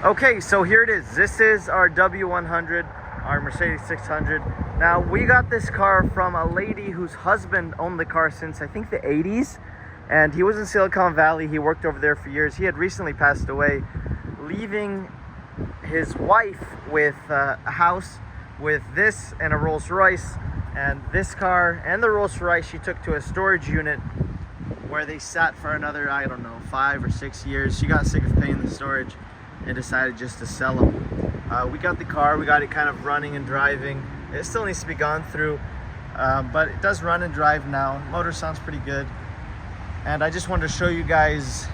Okay, so here it is. This is our W100, our Mercedes 600. Now, we got this car from a lady whose husband owned the car since, I think, the 80s. And he was in Silicon Valley. He worked over there for years. He had recently passed away, leaving his wife with a house with this and a Rolls Royce. And this car and the Rolls Royce she took to a storage unit where they sat for another, I don't know, 5 or 6 years. She got sick of paying the storage and decided just to sell them. We got the car, we got it kind of running and driving. It still needs to be gone through, but it does run and drive now. Motor sounds pretty good. And I just wanted to show you guys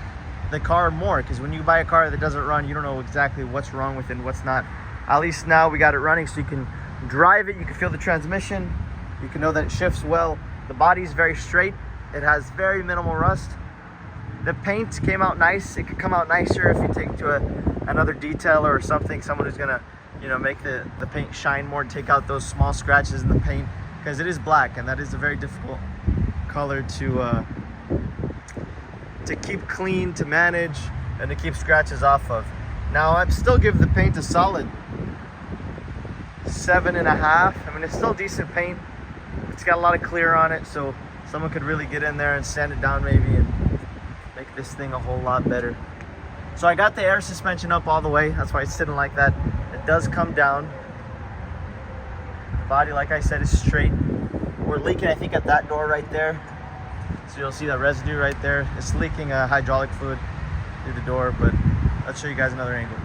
the car more, because when you buy a car that doesn't run, you don't know exactly what's wrong with it and what's not. At least now we got it running, so you can drive it, you can feel the transmission, you can know that it shifts well. The body's very straight, it has very minimal rust. The paint came out nice. It could come out nicer if you take to another detailer or something, someone who's gonna, you know, make the paint shine more and take out those small scratches in the paint, because it is black and that is a very difficult color to keep clean, to manage, and to keep scratches off of. Now, I'd still give the paint a solid 7.5. I mean, it's still decent paint. It's got a lot of clear on it, so someone could really get in there and sand it down maybe and make this thing a whole lot better. So I got the air suspension up all the way. That's why it's sitting like that. It does come down. The body, like I said, is straight. We're leaking, I think, at that door right there. So you'll see that residue right there. It's leaking hydraulic fluid through the door, but let's show you guys another angle.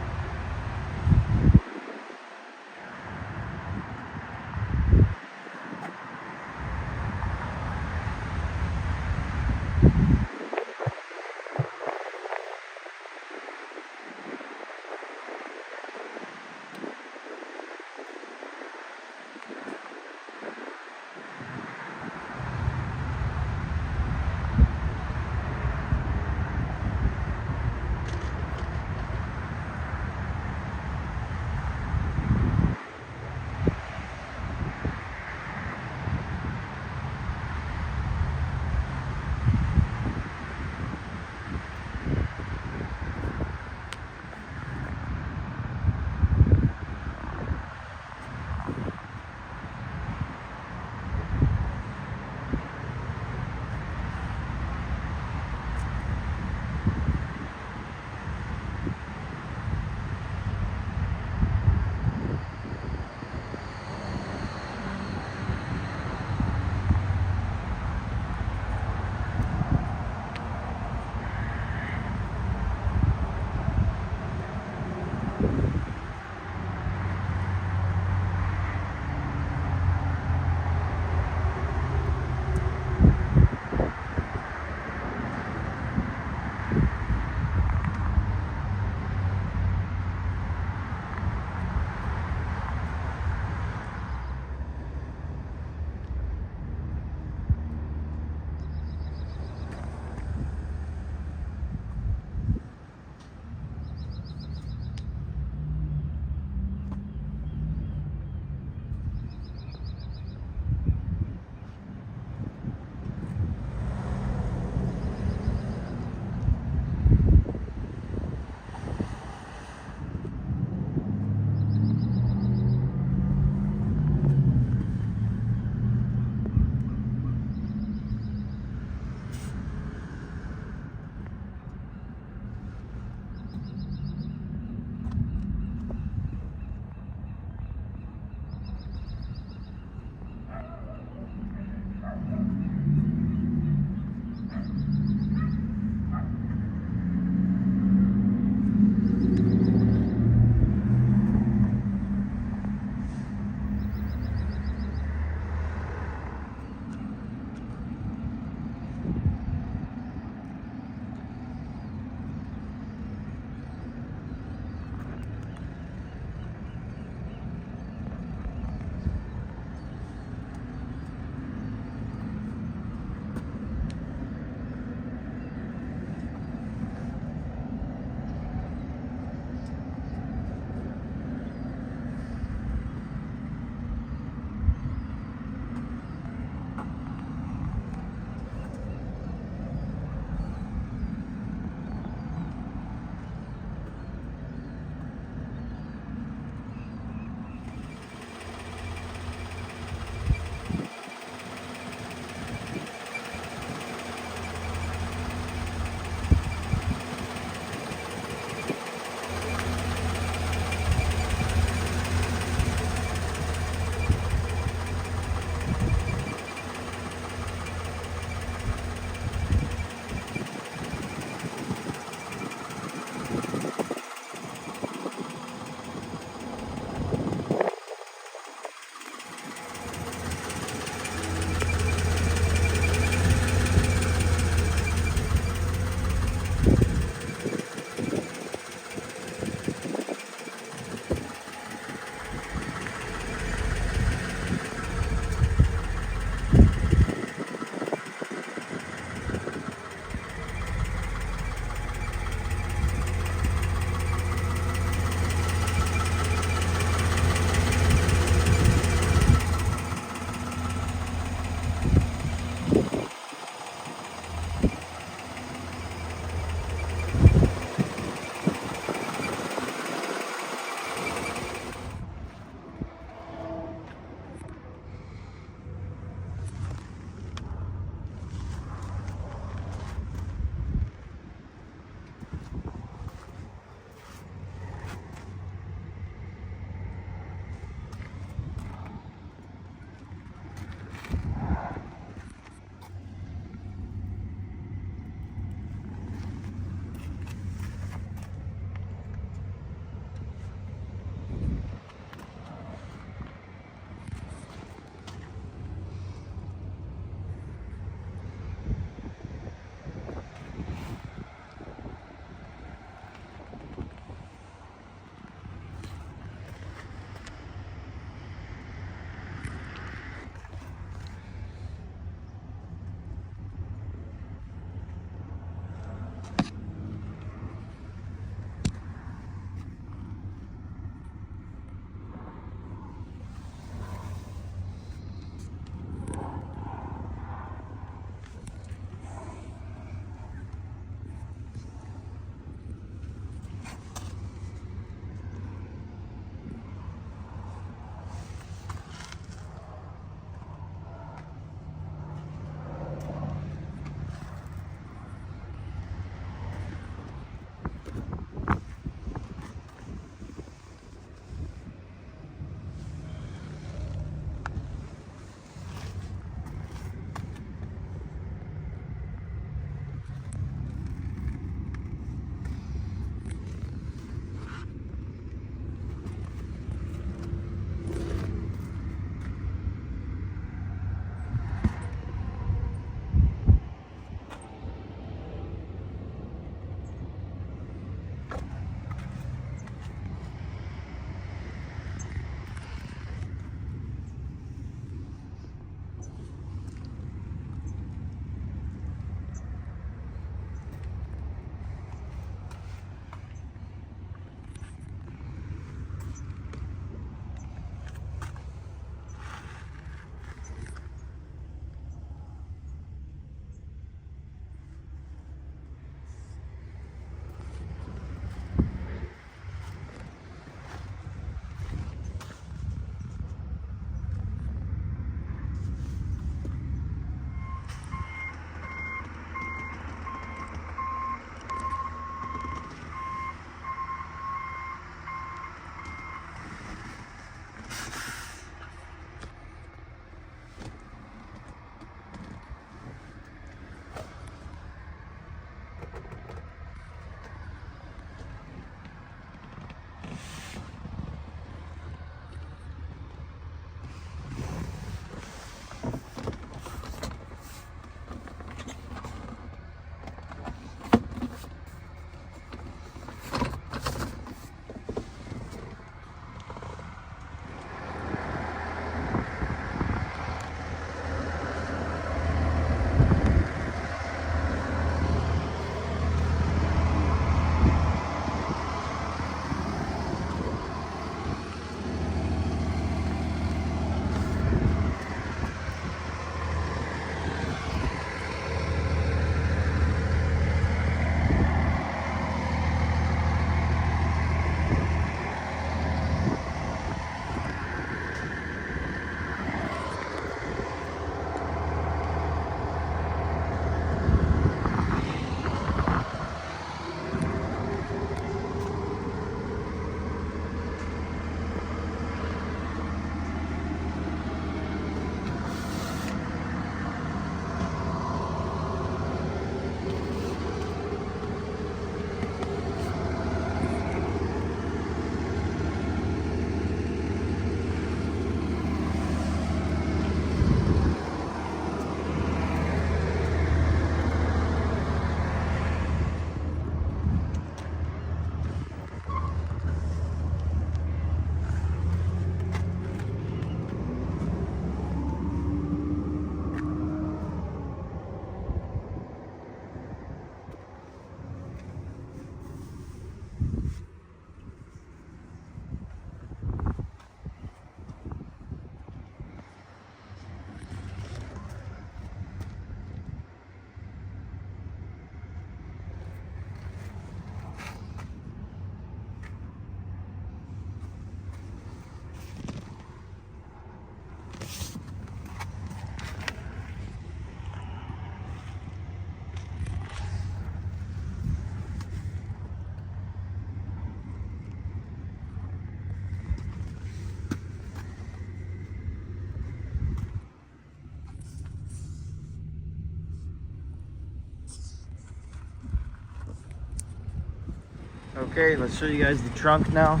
Okay, let's show you guys the trunk now.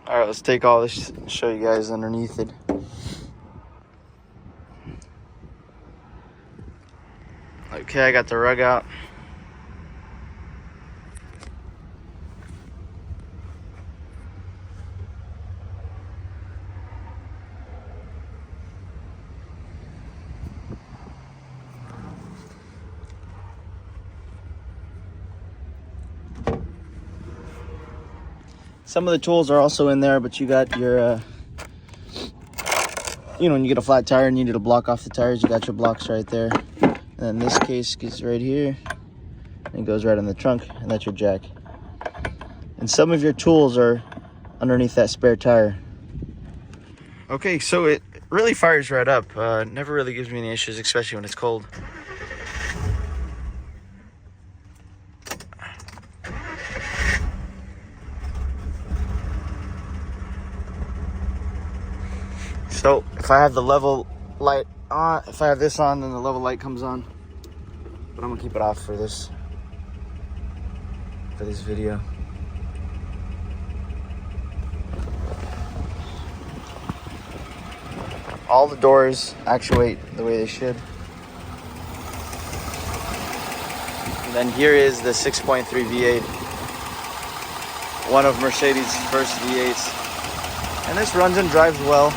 All right, let's take all this, show you guys underneath it. Okay, I got the rug out. Some of the tools are also in there, but you got your, when you get a flat tire and you need to block off the tires, you got your blocks right there. And then this case gets right here and goes right on the trunk, and that's your jack. And some of your tools are underneath that spare tire. Okay, so it really fires right up. Never really gives me any issues, especially when it's cold. So if I have the level light on, if I have this on, then the level light comes on. But I'm gonna keep it off for this video. All the doors actuate the way they should. And then here is the 6.3 V8, one of Mercedes' first V8s. And this runs and drives well.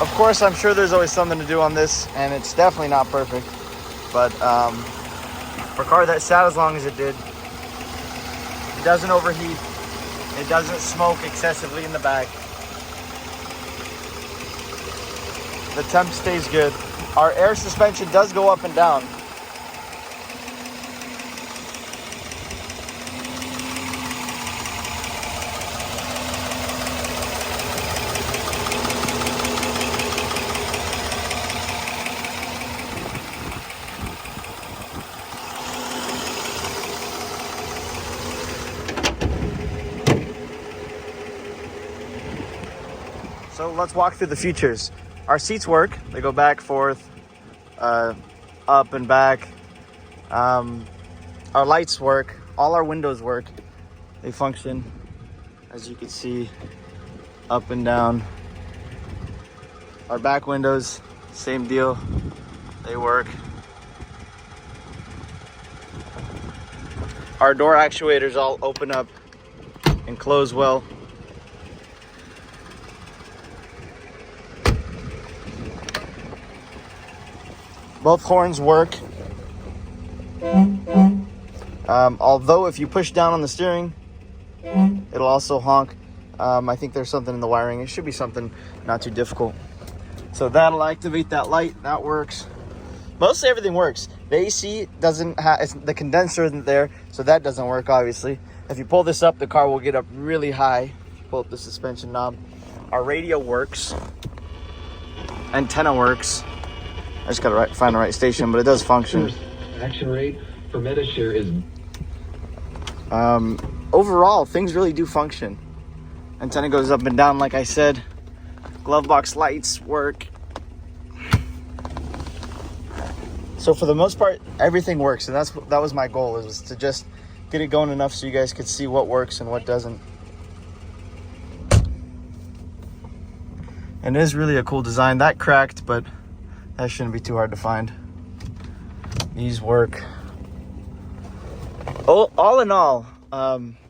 Of course, I'm sure there's always something to do on this, and it's definitely not perfect. But for a car that sat as long as it did, it doesn't overheat. It doesn't smoke excessively in the back. The temp stays good. Our air suspension does go up and down. So let's walk through the features. Our seats work. They go back, forth, up and back. Our lights work. All our windows work. They function, as you can see, up and down. Our back windows, same deal. They work. Our door actuators all open up and close well. Both horns work. Although if you push down on the steering, it'll also honk. I think there's something in the wiring. It should be something not too difficult. So that'll activate that light. That works. Mostly everything works. The AC doesn't have, the condenser isn't there, so that doesn't work, obviously. If you pull this up, the car will get up really high. Pull up the suspension knob. Our radio works. Antenna works. I just gotta find the right station, but it does function. Action rate for Metashare is... Overall, things really do function. Antenna goes up and down, like I said. Glove box lights work. So for the most part, everything works, and that was my goal, is to just get it going enough so you guys could see what works and what doesn't. And it is really a cool design. That cracked, but that shouldn't be too hard to find. These work. All in all,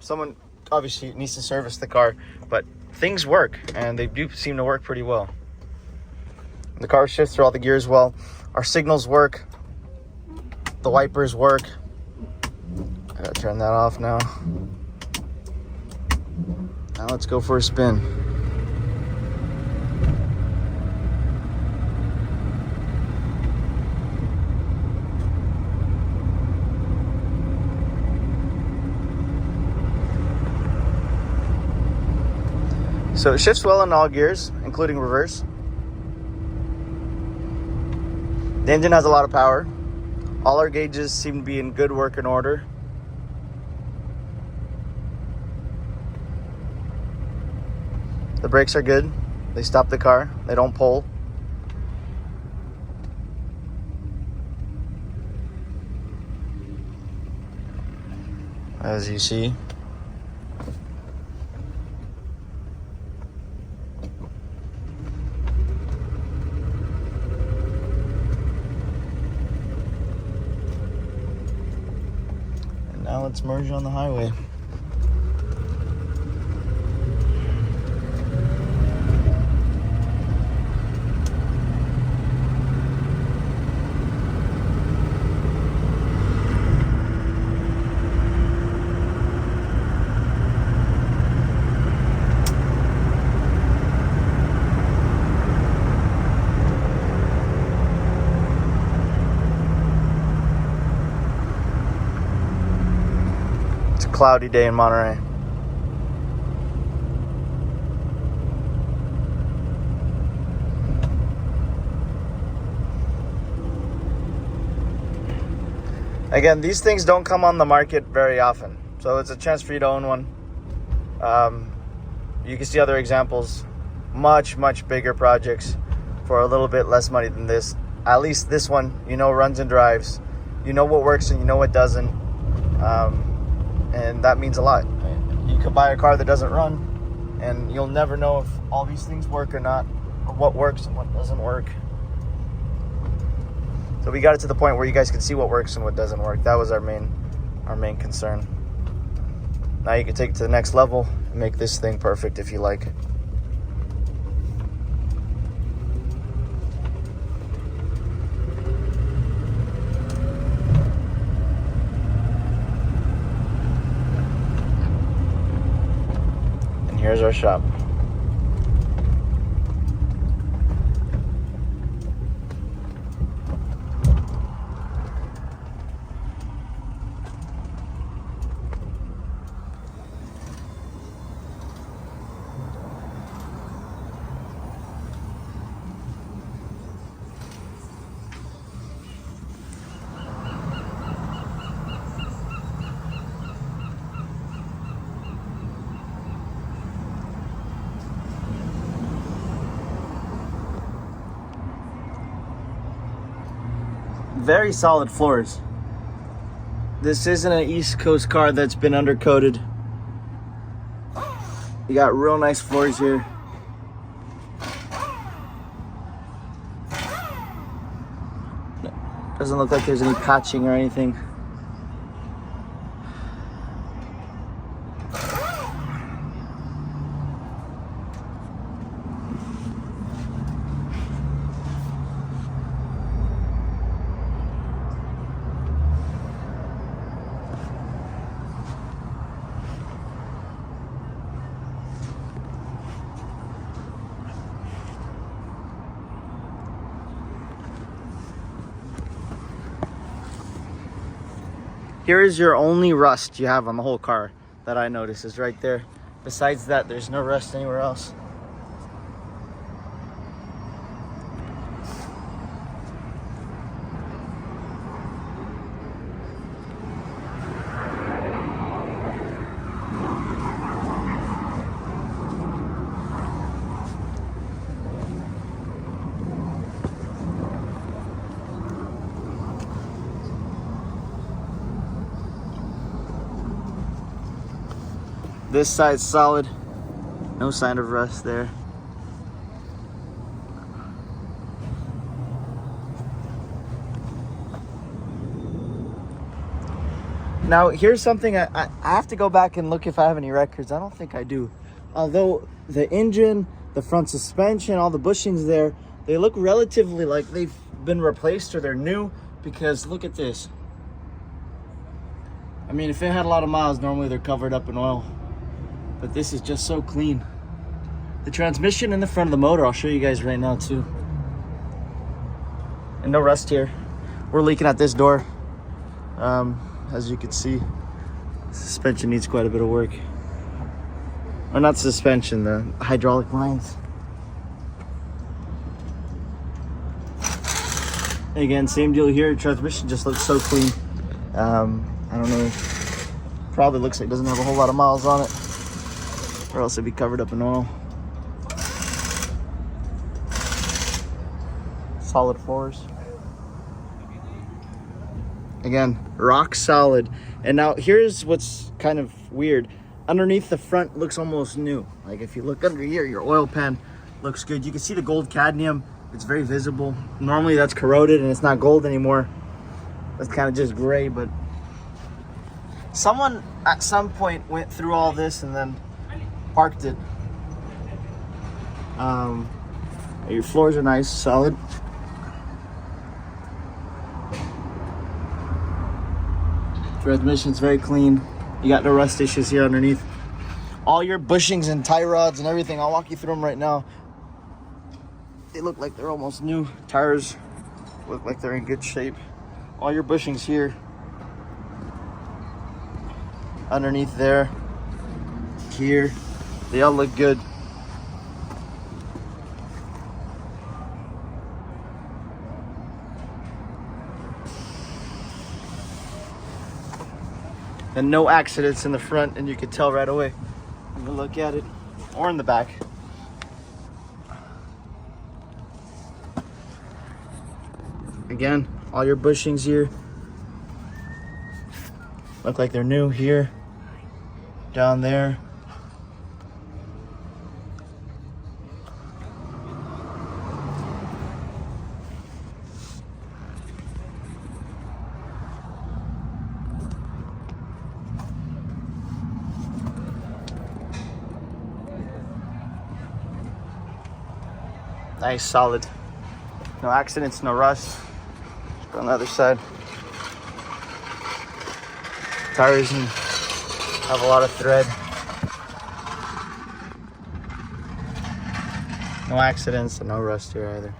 someone obviously needs to service the car, but things work, and they do seem to work pretty well. The car shifts through all the gears well. Our signals work. The wipers work. I gotta turn that off now. Now let's go for a spin. So it shifts well in all gears, including reverse. The engine has a lot of power. All our gauges seem to be in good working order. The brakes are good. They stop the car. They don't pull. As you see. Now let's merge on the highway. Cloudy day in Monterey. Again, these things don't come on the market very often, so it's a chance for you to own one. You can see other examples, much bigger projects for a little bit less money than this. At least this one, you know, runs and drives. You know what works and you know what doesn't. And that means a lot. You could buy a car that doesn't run, and you'll never know if all these things work or not, or what works and what doesn't work. So we got it to the point where you guys can see what works and what doesn't work. That was our main concern. Now you can take it to the next level and make this thing perfect if you like. Here's our shop. Very solid floors. This isn't an East Coast car that's been undercoated. You got real nice floors here. Doesn't look like there's any patching or anything. Here is your only rust you have on the whole car. that I noticed is right there. Besides that, there's no rust anywhere else. This side's solid, no sign of rust there. Now here's something I have to go back and look if I have any records. I don't think I do. Although the engine, the front suspension, all the bushings there, they look relatively like they've been replaced or they're new, because look at this. I mean, if it had a lot of miles, normally they're covered up in oil. But this is just so clean. The transmission in the front of the motor, I'll show you guys right now too. And no rust here. We're leaking at this door. As you can see, suspension needs quite a bit of work. Or not suspension, the hydraulic lines. Again, same deal here. Transmission just looks so clean. I don't know. Probably looks like it doesn't have a whole lot of miles on it, or else it'd be covered up in oil. Solid floors. Again, rock solid. And now here's what's kind of weird. Underneath the front looks almost new. Like if you look under here, your oil pan looks good. You can see the gold cadmium. It's very visible. Normally that's corroded and it's not gold anymore. That's kind of just gray, but someone at some point went through all this and then parked it. Your floors are nice, solid. Transmission's very clean. You got no rust issues here underneath. All your bushings and tie rods and everything, I'll walk you through them right now. They look like they're almost new. Tires look like they're in good shape. All your bushings here, underneath there, here, they all look good. And no accidents in the front, and you can tell right away when you look at it, or in the back. Again, all your bushings here look like they're new here, down there. Nice, solid. No accidents, no rust. Let's go on the other side. Tires have a lot of thread. No accidents and no rust here either.